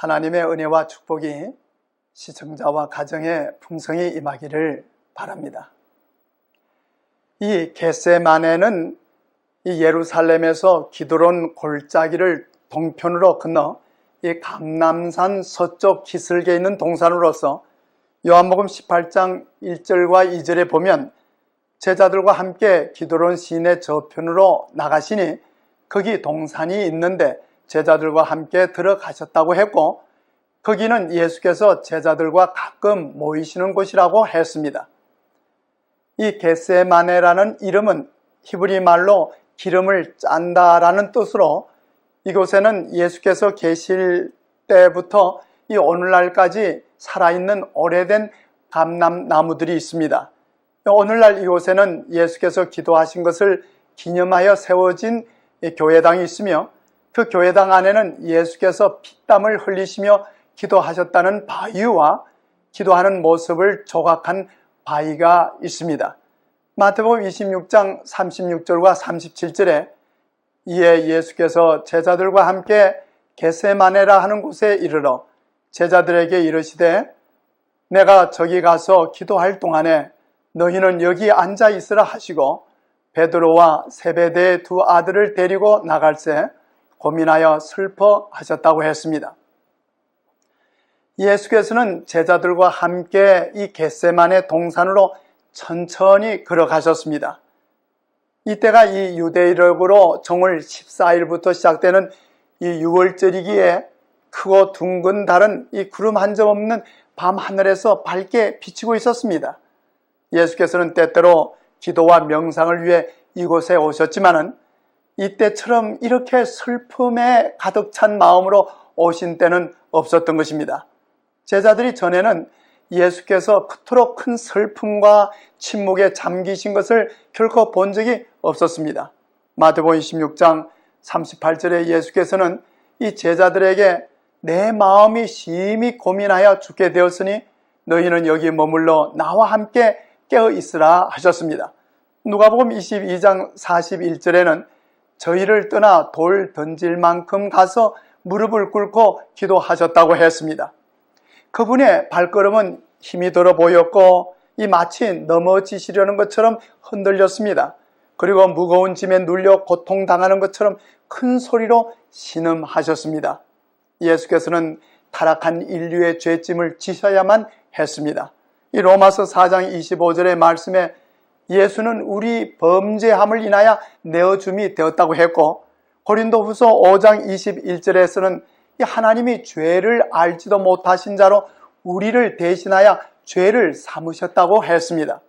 하나님의 은혜와 축복이 시청자와 가정에 풍성히 임하기를 바랍니다. 이 겟세마네는 이 예루살렘에서 기드론 골짜기를 동편으로 건너 이 감람산 서쪽 기슭에 있는 동산으로서 요한복음 18장 1절과 2절에 보면 제자들과 함께 기드론 시내 저편으로 나가시니 거기 동산이 있는데 제자들과 함께 들어가셨다고 했고, 거기는 예수께서 제자들과 가끔 모이시는 곳이라고 했습니다. 이 겟세마네라는 이름은 히브리 말로 기름을 짠다라는 뜻으로 이곳에는 예수께서 계실 때부터 이 오늘날까지 살아있는 오래된 감람나무들이 있습니다. 오늘날 이곳에는 예수께서 기도하신 것을 기념하여 세워진 교회당이 있으며, 그 교회당 안에는 예수께서 피땀을 흘리시며 기도하셨다는 바위와 기도하는 모습을 조각한 바위가 있습니다. 마태복음 26장 36절과 37절에 이에 예수께서 제자들과 함께 겟세마네라 하는 곳에 이르러 제자들에게 이르시되 내가 저기 가서 기도할 동안에 너희는 여기 앉아 있으라 하시고 베드로와 세베대의 두 아들을 데리고 나갈새 고민하여 슬퍼하셨다고 했습니다. 예수께서는 제자들과 함께 이 겟세마네 동산으로 천천히 걸어가셨습니다. 이때가 이 유대인으로 정월 14일부터 시작되는 이 6월절이기에 크고 둥근 달은 이 구름 한 점 없는 밤하늘에서 밝게 비치고 있었습니다. 예수께서는 때때로 기도와 명상을 위해 이곳에 오셨지만은 이때처럼 이렇게 슬픔에 가득 찬 마음으로 오신 때는 없었던 것입니다. 제자들이 전에는 예수께서 그토록 큰 슬픔과 침묵에 잠기신 것을 결코 본 적이 없었습니다. 마태복음 26장 38절에 예수께서는 이 제자들에게 내 마음이 심히 고민하여 죽게 되었으니 너희는 여기 머물러 나와 함께 깨어 있으라 하셨습니다. 누가복음 22장 41절에는 저희를 떠나 돌 던질 만큼 가서 무릎을 꿇고 기도하셨다고 했습니다. 그분의 발걸음은 힘이 들어 보였고 이 마치 넘어지시려는 것처럼 흔들렸습니다. 그리고 무거운 짐에 눌려 고통당하는 것처럼 큰 소리로 신음하셨습니다. 예수께서는 타락한 인류의 죄짐을 지셔야만 했습니다. 이 로마서 4장 25절의 말씀에 예수는 우리 범죄함을 인하여 내어줌이 되었다고 했고, 고린도후서 5장 21절에서는 하나님이 죄를 알지도 못하신 자로 우리를 대신하여 죄를 삼으셨다고 했습니다.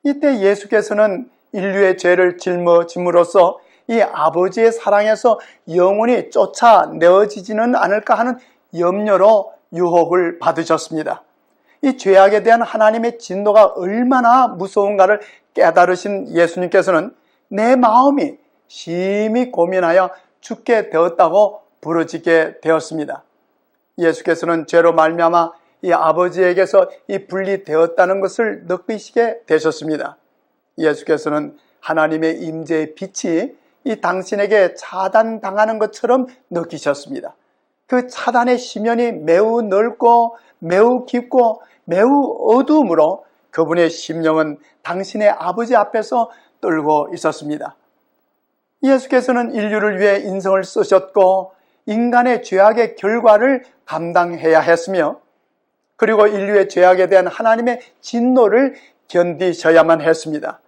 이때 예수께서는 인류의 죄를 짊어짐으로써 이 아버지의 사랑에서 영원히 쫓아내어지지는 않을까 하는 염려로 유혹을 받으셨습니다. 이 죄악에 대한 하나님의 진노가 얼마나 무서운가를 깨달으신 예수님께서는 내 마음이 심히 고민하여 죽게 되었다고 부르짖게 되었습니다. 예수께서는 죄로 말미암아 이 아버지에게서 이 분리되었다는 것을 느끼시게 되셨습니다. 예수께서는 하나님의 임재의 빛이 이 당신에게 차단당하는 것처럼 느끼셨습니다. 그 차단의 시면이 매우 넓고 매우 깊고 매우 어두움으로 그분의 심령은 당신의 아버지 앞에서 떨고 있었습니다. 예수께서는 인류를 위해 인생을 쓰셨고 인간의 죄악의 결과를 감당해야 했으며, 그리고 인류의 죄악에 대한 하나님의 진노를 견디셔야만 했습니다.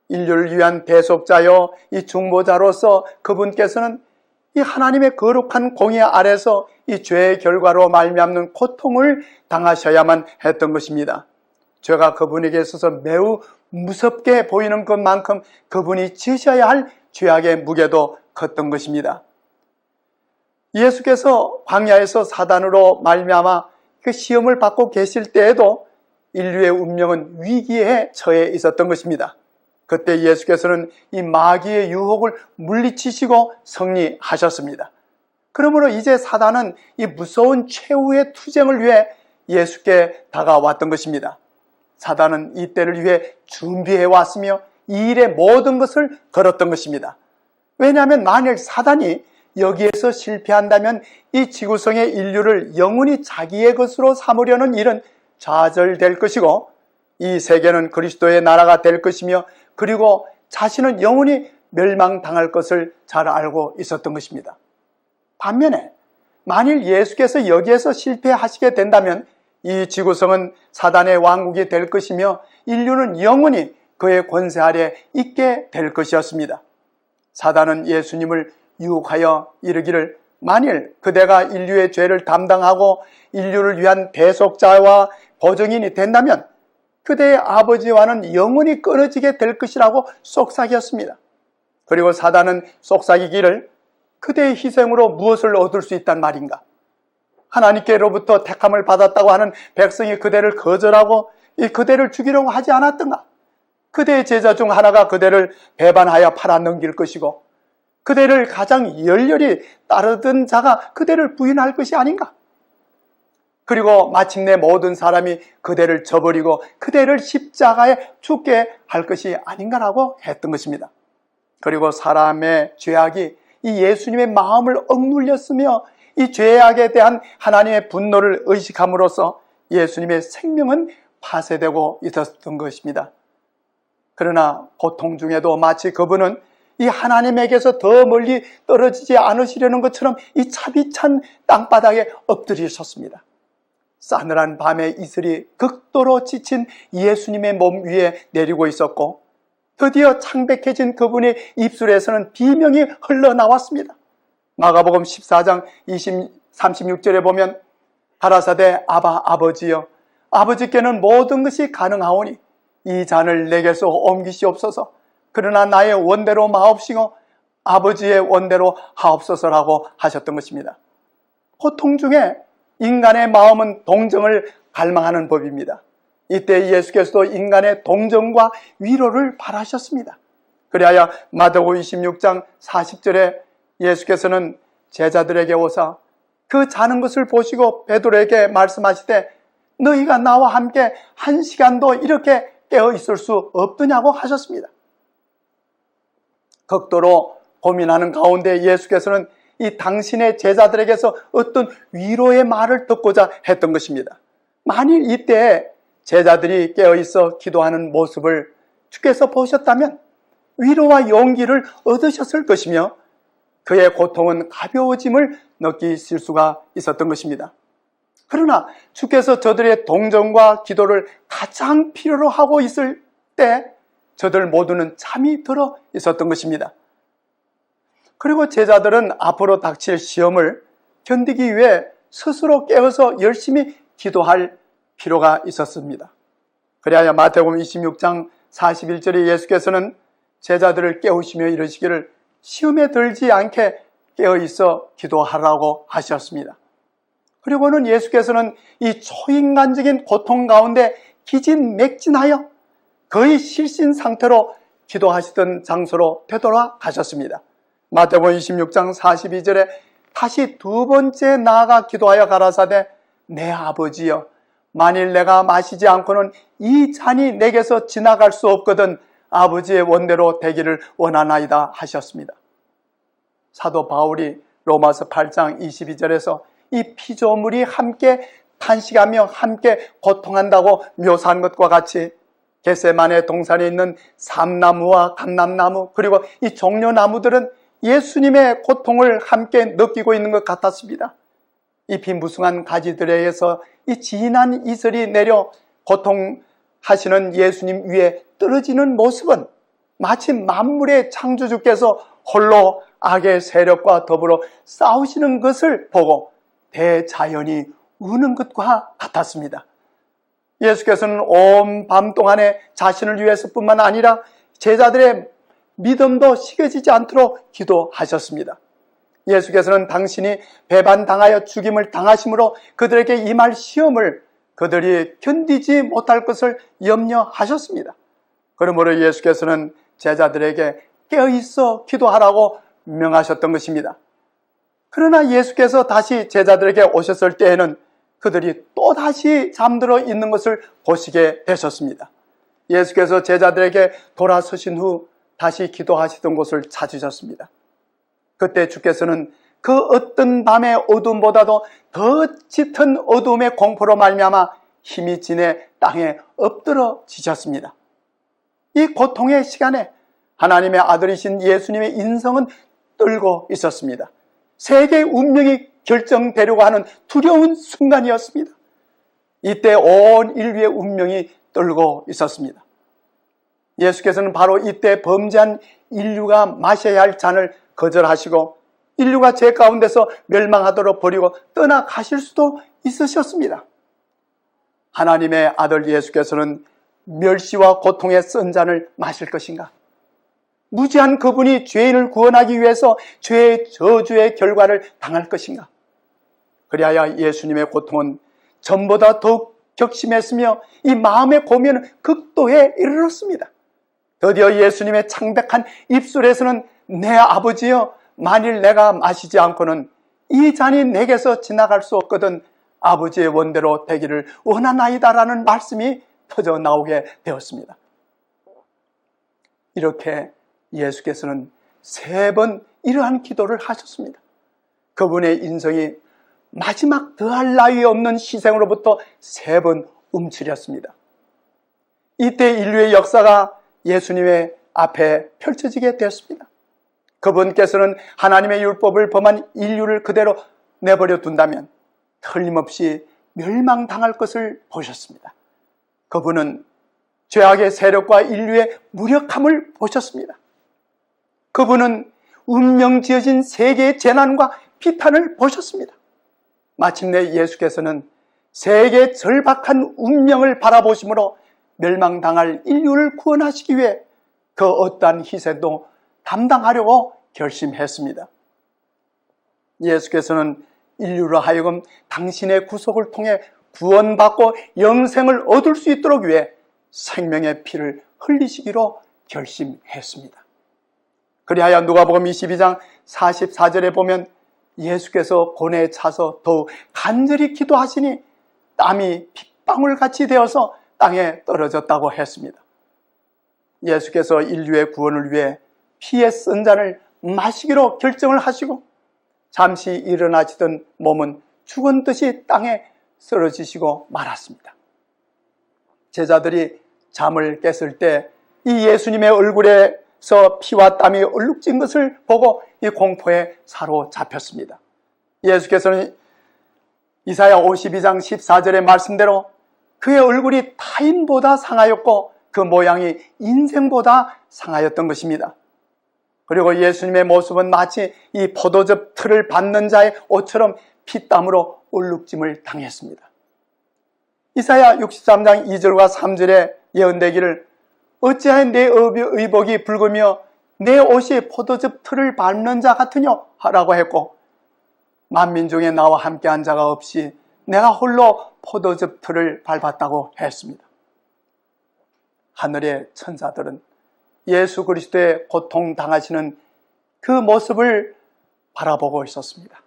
인류를 위한 대속자요 이 중보자로서 그분께서는 이 하나님의 거룩한 공의 아래서 이 죄의 결과로 말미암는 고통을 당하셔야만 했던 것입니다. 죄가 그분에게 있어서 매우 무섭게 보이는 것만큼 그분이 지셔야 할 죄악의 무게도 컸던 것입니다. 예수께서 광야에서 사단으로 말미암아 그 시험을 받고 계실 때에도 인류의 운명은 위기에 처해 있었던 것입니다. 그때 예수께서는 이 마귀의 유혹을 물리치시고 승리하셨습니다. 그러므로 이제 사단은 이 무서운 최후의 투쟁을 위해 예수께 다가왔던 것입니다. 사단은 이 때를 위해 준비해 왔으며 이 일의 모든 것을 걸었던 것입니다. 왜냐하면 만일 사단이 여기에서 실패한다면 이 지구성의 인류를 영원히 자기의 것으로 삼으려는 일은 좌절될 것이고, 이 세계는 그리스도의 나라가 될 것이며, 그리고 자신은 영원히 멸망당할 것을 잘 알고 있었던 것입니다. 반면에 만일 예수께서 여기에서 실패하시게 된다면 이 지구성은 사단의 왕국이 될 것이며 인류는 영원히 그의 권세 아래 있게 될 것이었습니다. 사단은 예수님을 유혹하여 이르기를, 만일 그대가 인류의 죄를 담당하고 인류를 위한 대속자와 보증인이 된다면 그대의 아버지와는 영원히 끊어지게 될 것이라고 속삭였습니다. 그리고 사단은 속삭이기를, 그대의 희생으로 무엇을 얻을 수 있단 말인가? 하나님께로부터 택함을 받았다고 하는 백성이 그대를 거절하고 그대를 죽이려고 하지 않았던가? 그대의 제자 중 하나가 그대를 배반하여 팔아넘길 것이고, 그대를 가장 열렬히 따르던 자가 그대를 부인할 것이 아닌가? 그리고 마침내 모든 사람이 그대를 저버리고 그대를 십자가에 죽게 할 것이 아닌가라고 했던 것입니다. 그리고 사람의 죄악이 이 예수님의 마음을 억눌렸으며 이 죄악에 대한 하나님의 분노를 의식함으로써 예수님의 생명은 파쇄되고 있었던 것입니다. 그러나 고통 중에도 마치 그분은 이 하나님에게서 더 멀리 떨어지지 않으시려는 것처럼 이 차비찬 땅바닥에 엎드리셨습니다. 싸늘한 밤의 이슬이 극도로 지친 예수님의 몸 위에 내리고 있었고, 드디어 창백해진 그분의 입술에서는 비명이 흘러나왔습니다. 마가복음 14장 36절에 보면, 가라사대 아바 아버지여, 아버지께는 모든 것이 가능하오니 이 잔을 내게서 옮기시옵소서. 그러나 나의 원대로 마옵시고 아버지의 원대로 하옵소서라고 하셨던 것입니다. 고통 중에 인간의 마음은 동정을 갈망하는 법입니다. 이때 예수께서도 인간의 동정과 위로를 바라셨습니다. 그리하여 마태복음 26장 40절에 예수께서는 제자들에게 오사 그 자는 것을 보시고 베드로에게 말씀하시되, 너희가 나와 함께 1시간도 이렇게 깨어 있을 수 없더냐고 하셨습니다. 극도로 고민하는 가운데 예수께서는 이 당신의 제자들에게서 어떤 위로의 말을 듣고자 했던 것입니다. 만일 이때 제자들이 깨어있어 기도하는 모습을 주께서 보셨다면 위로와 용기를 얻으셨을 것이며 그의 고통은 가벼워짐을 느끼실 수가 있었던 것입니다. 그러나 주께서 저들의 동정과 기도를 가장 필요로 하고 있을 때 저들 모두는 잠이 들어 있었던 것입니다. 그리고 제자들은 앞으로 닥칠 시험을 견디기 위해 스스로 깨어서 열심히 기도할 필요가 있었습니다. 그래야 마태복음 26장 41절에 예수께서는 제자들을 깨우시며 이르시기를, 시험에 들지 않게 깨어있어 기도하라고 하셨습니다. 그리고는 예수께서는 이 초인간적인 고통 가운데 기진맥진하여 거의 실신 상태로 기도하시던 장소로 되돌아가셨습니다. 마태복음 26장 42절에 다시 두 번째 나아가 기도하여 가라사대, 내 아버지여, 만일 내가 마시지 않고는 이 잔이 내게서 지나갈 수 없거든 아버지의 원대로 되기를 원하나이다 하셨습니다. 사도 바울이 로마서 8장 22절에서 이 피조물이 함께 탄식하며 함께 고통한다고 묘사한 것과 같이 겟세마네 동산에 있는 삼나무와 감람나무 그리고 이 종려나무들은 예수님의 고통을 함께 느끼고 있는 것 같았습니다. 잎이 무성한 가지들에게서 이 진한 이슬이 내려 고통하시는 예수님 위에 떨어지는 모습은 마치 만물의 창조주께서 홀로 악의 세력과 더불어 싸우시는 것을 보고 대자연이 우는 것과 같았습니다. 예수께서는 온 밤 동안에 자신을 위해서뿐만 아니라 제자들의 믿음도 식어지지 않도록 기도하셨습니다. 예수께서는 당신이 배반당하여 죽임을 당하심으로 그들에게 임할 시험을 그들이 견디지 못할 것을 염려하셨습니다. 그러므로 예수께서는 제자들에게 깨어있어 기도하라고 명하셨던 것입니다. 그러나 예수께서 다시 제자들에게 오셨을 때에는 그들이 또다시 잠들어 있는 것을 보시게 되셨습니다. 예수께서 제자들에게 돌아서신 후 다시 기도하시던 곳을 찾으셨습니다. 그때 주께서는 그 어떤 밤의 어둠보다도 더 짙은 어둠의 공포로 말미암아 힘이 진해 땅에 엎드러지셨습니다. 이 고통의 시간에 하나님의 아들이신 예수님의 인성은 떨고 있었습니다. 세계의 운명이 결정되려고 하는 두려운 순간이었습니다. 이때 온 인류의 운명이 떨고 있었습니다. 예수께서는 바로 이때 범죄한 인류가 마셔야 할 잔을 거절하시고 인류가 죄 가운데서 멸망하도록 버리고 떠나가실 수도 있으셨습니다. 하나님의 아들 예수께서는 멸시와 고통의 쓴 잔을 마실 것인가? 무지한 그분이 죄인을 구원하기 위해서 죄의 저주의 결과를 당할 것인가? 그리하여 예수님의 고통은 전보다 더욱 격심했으며 이 마음의 고민은 극도에 이르렀습니다. 드디어 예수님의 창백한 입술에서는 내 아버지여, 만일 내가 마시지 않고는 이 잔이 내게서 지나갈 수 없거든 아버지의 원대로 되기를 원하나이다라는 말씀이 터져 나오게 되었습니다. 이렇게 예수께서는 3번 이러한 기도를 하셨습니다. 그분의 인성이 마지막 더할 나위 없는 희생으로부터 3번 움츠렸습니다. 이때 인류의 역사가 예수님의 앞에 펼쳐지게 되었습니다. 그분께서는 하나님의 율법을 범한 인류를 그대로 내버려 둔다면 틀림없이 멸망당할 것을 보셨습니다. 그분은 죄악의 세력과 인류의 무력함을 보셨습니다. 그분은 운명지어진 세계의 재난과 비탄을 보셨습니다. 마침내 예수께서는 세계의 절박한 운명을 바라보심으로 멸망당할 인류를 구원하시기 위해 그 어떠한 희생도 감당하려고 결심했습니다. 예수께서는 인류로 하여금 당신의 구속을 통해 구원받고 영생을 얻을 수 있도록 위해 생명의 피를 흘리시기로 결심했습니다. 그리하여 누가복음 22장 44절에 보면 예수께서 고뇌에 차서 더욱 간절히 기도하시니 땀이 핏방울같이 되어서 땅에 떨어졌다고 했습니다. 예수께서 인류의 구원을 위해 피의 쓴 잔을 마시기로 결정을 하시고 잠시 일어나시던 몸은 죽은 듯이 땅에 쓰러지시고 말았습니다. 제자들이 잠을 깼을 때 이 예수님의 얼굴에서 피와 땀이 얼룩진 것을 보고 이 공포에 사로잡혔습니다. 예수께서는 이사야 52장 14절의 말씀대로 그의 얼굴이 타인보다 상하였고 그 모양이 인생보다 상하였던 것입니다. 그리고 예수님의 모습은 마치 이 포도즙 틀을 밟는 자의 옷처럼 피땀으로 얼룩짐을 당했습니다. 이사야 63장 2절과 3절에 예언되기를 어찌하여 내 의복이 붉으며 내 옷이 포도즙 틀을 밟는 자 같으뇨 하라고 했고 만민 중에 나와 함께한 자가 없이 내가 홀로 포도즙 틀을 밟았다고 했습니다. 하늘의 천사들은 예수 그리스도의 고통당하시는 그 모습을 바라보고 있었습니다.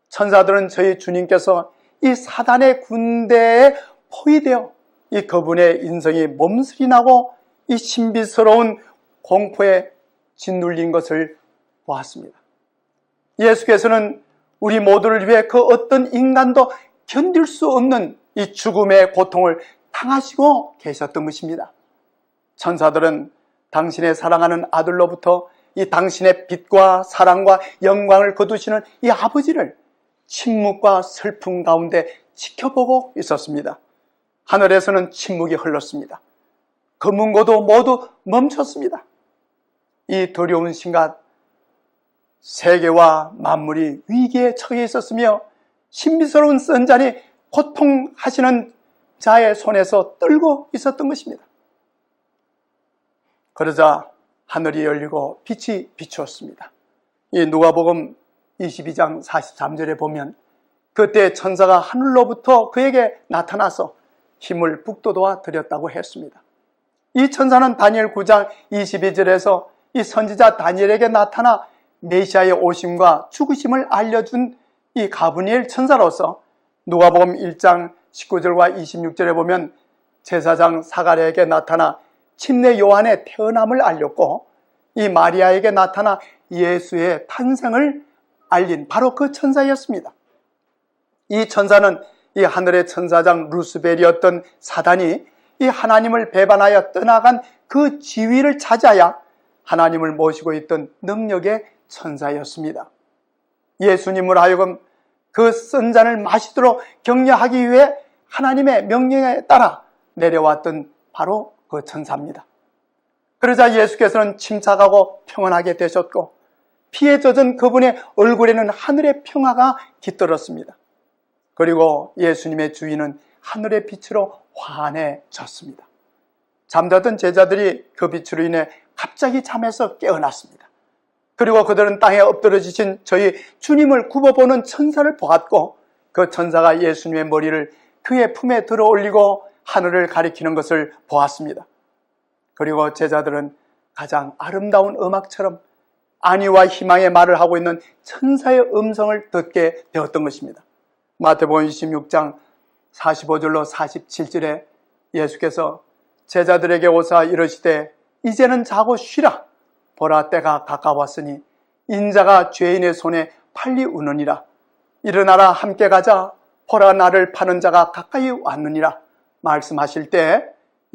천사들은 저희 주님께서 이 사단의 군대에 포위되어 이 그분의 인성이 몸살이 나고 이 신비스러운 공포에 짓눌린 것을 보았습니다. 예수께서는 우리 모두를 위해 그 어떤 인간도 견딜 수 없는 이 죽음의 고통을 당하시고 계셨던 것입니다. 천사들은 당신의 사랑하는 아들로부터 이 당신의 빛과 사랑과 영광을 거두시는 이 아버지를 침묵과 슬픔 가운데 지켜보고 있었습니다. 하늘에서는 침묵이 흘렀습니다. 검은고도 모두 멈췄습니다. 이 두려운 순간 세계와 만물이 위기에 처해 있었으며 신비스러운 선잔이 고통하시는 자의 손에서 떨고 있었던 것입니다. 그러자 하늘이 열리고 빛이 비추었습니다. 이 누가복음 22장 43절에 보면 그때 천사가 하늘로부터 그에게 나타나서 힘을 북돋아 드렸다고 했습니다. 이 천사는 다니엘 9장 22절에서 이 선지자 다니엘에게 나타나 메시아의 오심과 죽으심을 알려준 이 가브리엘 천사로서 누가복음 1장 19절과 26절에 보면 제사장 사가랴에게 나타나 침례 요한의 태어남을 알렸고 이 마리아에게 나타나 예수의 탄생을 알린 바로 그 천사였습니다. 이 천사는 이 하늘의 천사장 루스벨이었던 사단이 이 하나님을 배반하여 떠나간 그 지위를 차지하여 하나님을 모시고 있던 능력의 천사였습니다. 예수님을 하여금 그 쓴 잔을 마시도록 격려하기 위해 하나님의 명령에 따라 내려왔던 바로 그 천사입니다. 그러자 예수께서는 침착하고 평안하게 되셨고 피에 젖은 그분의 얼굴에는 하늘의 평화가 깃들었습니다. 그리고 예수님의 주위는 하늘의 빛으로 환해졌습니다. 잠자던 제자들이 그 빛으로 인해 갑자기 잠에서 깨어났습니다. 그리고 그들은 땅에 엎드러지신 저희 주님을 굽어보는 천사를 보았고 그 천사가 예수님의 머리를 그의 품에 들어 올리고 하늘을 가리키는 것을 보았습니다. 그리고 제자들은 가장 아름다운 음악처럼 안위와 희망의 말을 하고 있는 천사의 음성을 듣게 되었던 것입니다. 마태복음 26장 45절로 47절에 예수께서 제자들에게 오사 이르시되 이제는 자고 쉬라. 보라 때가 가까웠으니 인자가 죄인의 손에 팔리우느니라. 일어나라 함께 가자. 보라 나를 파는 자가 가까이 왔느니라. 말씀하실 때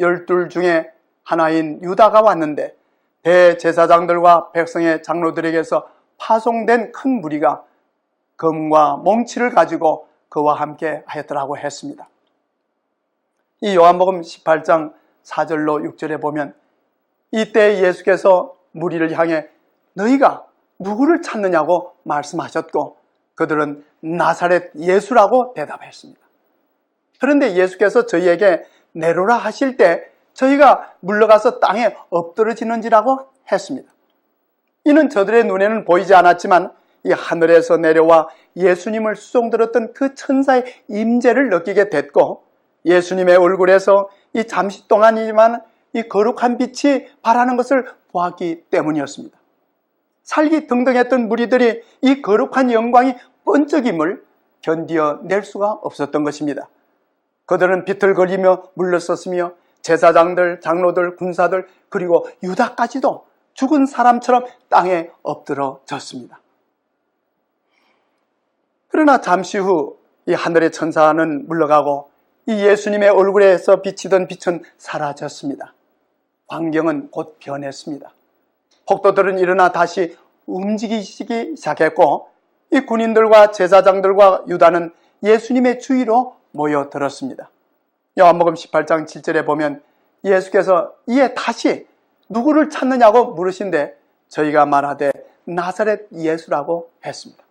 12 중에 하나인 유다가 왔는데 대제사장들과 백성의 장로들에게서 파송된 큰 무리가 금과 몽치를 가지고 그와 함께 하였더라고 했습니다. 이 요한복음 18장 4절로 6절에 보면 이때 예수께서 무리를 향해 너희가 누구를 찾느냐고 말씀하셨고 그들은 나사렛 예수라고 대답했습니다. 그런데 예수께서 저희에게 내로라 하실 때 저희가 물러가서 땅에 엎드러지는지라고 했습니다. 이는 저들의 눈에는 보이지 않았지만 이 하늘에서 내려와 예수님을 수종들었던 그 천사의 임재를 느끼게 됐고 예수님의 얼굴에서 이 잠시 동안이지만 이 거룩한 빛이 발하는 것을 보았기 때문이었습니다. 살기 등등했던 무리들이 이 거룩한 영광이 번쩍임을 견디어낼 수가 없었던 것입니다. 그들은 비틀거리며 물러섰으며 제사장들, 장로들, 군사들 그리고 유다까지도 죽은 사람처럼 땅에 엎드러졌습니다. 그러나 잠시 후 이 하늘의 천사는 물러가고 이 예수님의 얼굴에서 비치던 빛은 사라졌습니다. 광경은 곧 변했습니다. 폭도들은 일어나 다시 움직이기 시작했고 이 군인들과 제사장들과 유다는 예수님의 주위로 모여들었습니다. 요한복음 18장 7절에 보면 예수께서 이에 다시 누구를 찾느냐고 물으신데 저희가 말하되 나사렛 예수라고 했습니다.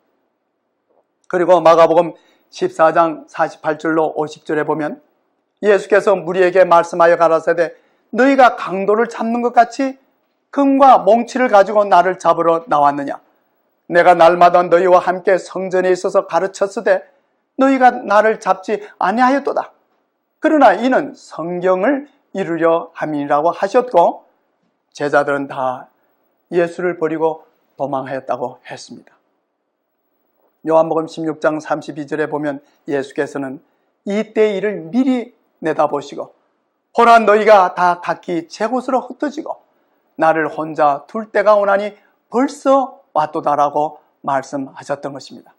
그리고 마가복음 14장 48절로 50절에 보면 예수께서 무리에게 말씀하여 가라사대 너희가 강도를 잡는 것 같이 금과 몽치를 가지고 나를 잡으러 나왔느냐. 내가 날마다 너희와 함께 성전에 있어서 가르쳤으되 너희가 나를 잡지 아니하였도다. 그러나 이는 성경을 이루려 함이라고 하셨고 제자들은 다 예수를 버리고 도망하였다고 했습니다. 요한복음 16장 32절에 보면 예수께서는 이때의 일을 미리 내다보시고 보라 너희가 다 각기 제 곳으로 흩어지고 나를 혼자 둘 때가 오나니 벌써 왔도다라고 말씀하셨던 것입니다.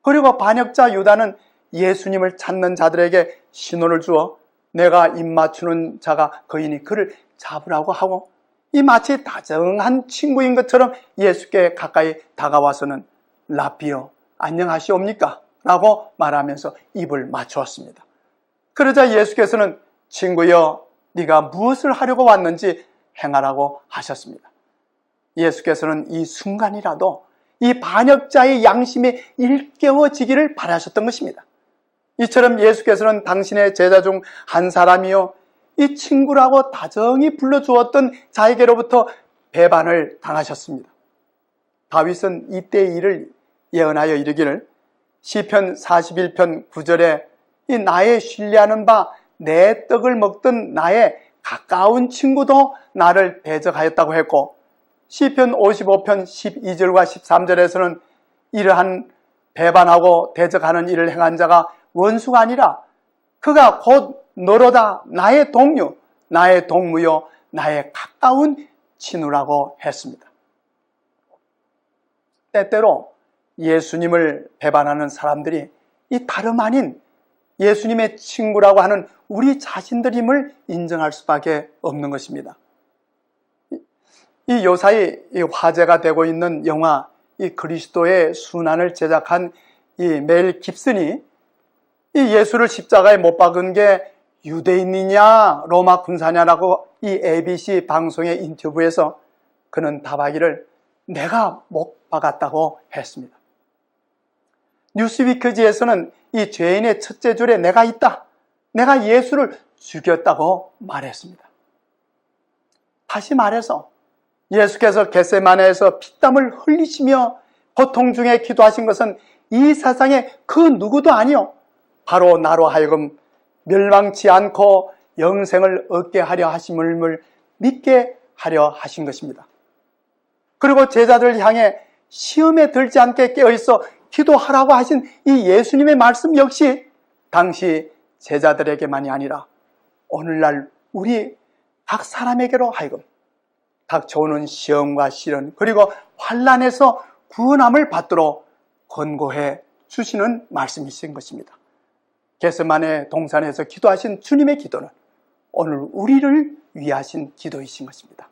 그리고 반역자 유다는 예수님을 찾는 자들에게 신호를 주어 내가 입맞추는 자가 그이니 그를 잡으라고 하고 이 마치 다정한 친구인 것처럼 예수께 가까이 다가와서는 라피어 안녕하시옵니까? 라고 말하면서 입을 맞추었습니다. 그러자 예수께서는 친구여 네가 무엇을 하려고 왔는지 행하라고 하셨습니다. 예수께서는 이 순간이라도 이 반역자의 양심이 일깨워지기를 바라셨던 것입니다. 이처럼 예수께서는 당신의 제자 중 한 사람이요 이 친구라고 다정히 불러주었던 자에게로부터 배반을 당하셨습니다. 다윗은 이때의 일을 예언하여 이르기를 시편 41편 9절에 이 나의 신뢰하는 바 내 떡을 먹던 나의 가까운 친구도 나를 대적하였다고 했고 시편 55편 12절과 13절에서는 이러한 배반하고 대적하는 일을 행한 자가 원수가 아니라 그가 곧 너로다 나의 동료, 나의 동무요, 나의 가까운 친구라고 했습니다. 때때로 예수님을 배반하는 사람들이 이 다름 아닌 예수님의 친구라고 하는 우리 자신들임을 인정할 수밖에 없는 것입니다. 이 요사이 화제가 되고 있는 영화 이 그리스도의 순환을 제작한 이 멜 깁슨이 이 예수를 십자가에 못 박은 게 유대인이냐 로마 군사냐라고 이 ABC 방송의 인터뷰에서 그는 답하기를 내가 못 박았다고 했습니다. 뉴스위크지에서는 이 죄인의 첫째 줄에 내가 있다. 내가 예수를 죽였다고 말했습니다. 다시 말해서 예수께서 겟세마네에서 피땀을 흘리시며 고통 중에 기도하신 것은 이 세상에 그 누구도 아니요 바로 나로 하여금 멸망치 않고 영생을 얻게 하려 하심을 믿게 하려 하신 것입니다. 그리고 제자들을 향해 시험에 들지 않게 깨어있어 기도하라고 하신 이 예수님의 말씀 역시 당시 제자들에게만이 아니라 오늘날 우리 각 사람에게로 하여금 닥쳐오는 시험과 시련 그리고 환난에서 구원함을 받도록 권고해 주시는 말씀이신 것입니다. 겟세마네 동산에서 기도하신 주님의 기도는 오늘 우리를 위하신 기도이신 것입니다.